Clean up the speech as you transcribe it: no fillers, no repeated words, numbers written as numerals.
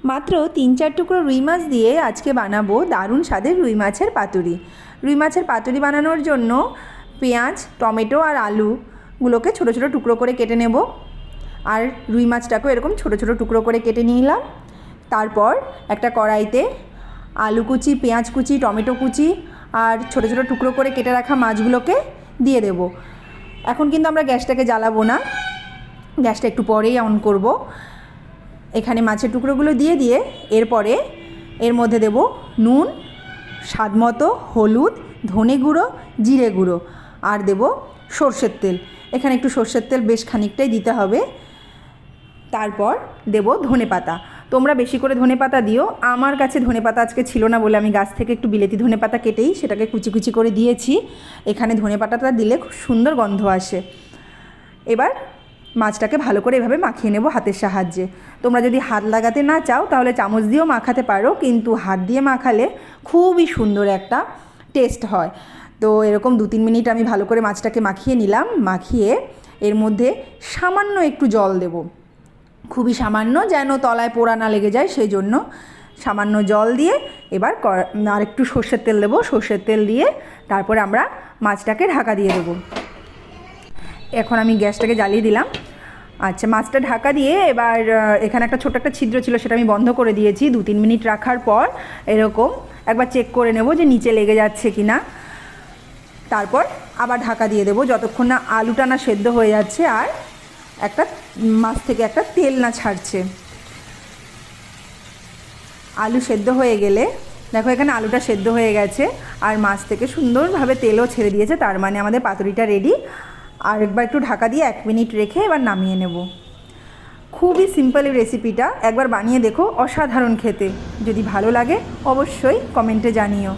মাত্র 3-4 টুকরো রুই মাছ দিয়ে আজকে বানাবো দারুণ স্বাদের রুই মাছের পাতুরি। রুই মাছের পাতুরি বানানোর জন্য পেঁয়াজ, টমেটো আর আলুগুলোকে ছোটো ছোটো টুকরো করে কেটে নেব। আর রুই মাছটাকেও এরকম ছোটো ছোটো টুকরো করে কেটে নিলাম। তারপর একটা কড়াইতে আলু কুচি, পেঁয়াজ কুচি, টমেটো কুচি আর ছোটো ছোটো টুকরো করে কেটে রাখা মাছগুলোকে দিয়ে দেব। এখন কিন্তু আমরা গ্যাসটাকে জ্বালাবো না, গ্যাসটা একটু পরেই অন করব। এখানে মাছের টুকরোগুলো দিয়ে এরপরে এর মধ্যে দেব নুন, স্বাদমতো হলুদ, ধনে গুঁড়ো, জিরে গুঁড়ো আর দেব সর্ষের তেল। এখানে একটু সর্ষের তেল বেশ খানিকটাই দিতে হবে। তারপর দেব ধনেপাতা। তোমরা বেশি করে ধনেপাতা দিও। আমার কাছে ধনেপাতা আজকে ছিল না বলে আমি গাছ থেকে একটু বিলেতি ধনেপাতা কেটেই সেটাকে কুচি কুচি করে দিয়েছি। এখানে ধনেপাতাটা দিলে খুব সুন্দর গন্ধ আসে। এবার মাছটাকে ভালো করে এভাবে মাখিয়ে নেব হাতের সাহায্যে। তোমরা যদি হাত লাগাতে না চাও তাহলে চামচ দিয়েও মাখাতে পারো, কিন্তু হাত দিয়ে মাখালে খুবই সুন্দর একটা টেস্ট হয়। তো এরকম 2-3 মিনিট আমি ভালো করে মাছটাকে মাখিয়ে নিলাম। মাখিয়ে এর মধ্যে সামান্য একটু জল দেব, খুবই সামান্য, যেন তলায় পোড়া না লেগে যায় সেই জন্য সামান্য জল দিয়ে এবার আর একটু সর্ষের তেল দেবো। সর্ষের তেল দিয়ে তারপরে আমরা মাছটাকে ঢাকা দিয়ে দেবো। এখন আমি গ্যাসটাকে জ্বালিয়ে দিলাম। আচ্ছা, মাছটা ঢাকা দিয়ে এবার এখানে একটা ছোট একটা ছিদ্র ছিল, সেটা আমি বন্ধ করে দিয়েছি। 2-3 মিনিট রাখার পর এরকম একবার চেক করে নেব যে নিচে লেগে যাচ্ছে কি না। তারপর আবার ঢাকা দিয়ে দেবো যতক্ষণ না আলুটা না সেদ্ধ হয়ে যাচ্ছে আর একটা মাছ থেকে একটা তেল না ছাড়ছে। আলু সেদ্ধ হয়ে গেলে দেখো এখানে আলুটা সেদ্ধ হয়ে গেছে আর মাছ থেকে সুন্দরভাবে তেলও ছেড়ে দিয়েছে, তার মানে আমাদের পাতুরিটা রেডি। আর একবার একটু ঢাকা দিয়ে 1 মিনিট রেখে এবার নামিয়ে নেব। খুবই সিম্পল এই রেসিপিটা, একবার বানিয়ে দেখো, অসাধারণ খেতে। যদি ভালো লাগে অবশ্যই কমেন্টে জানিও।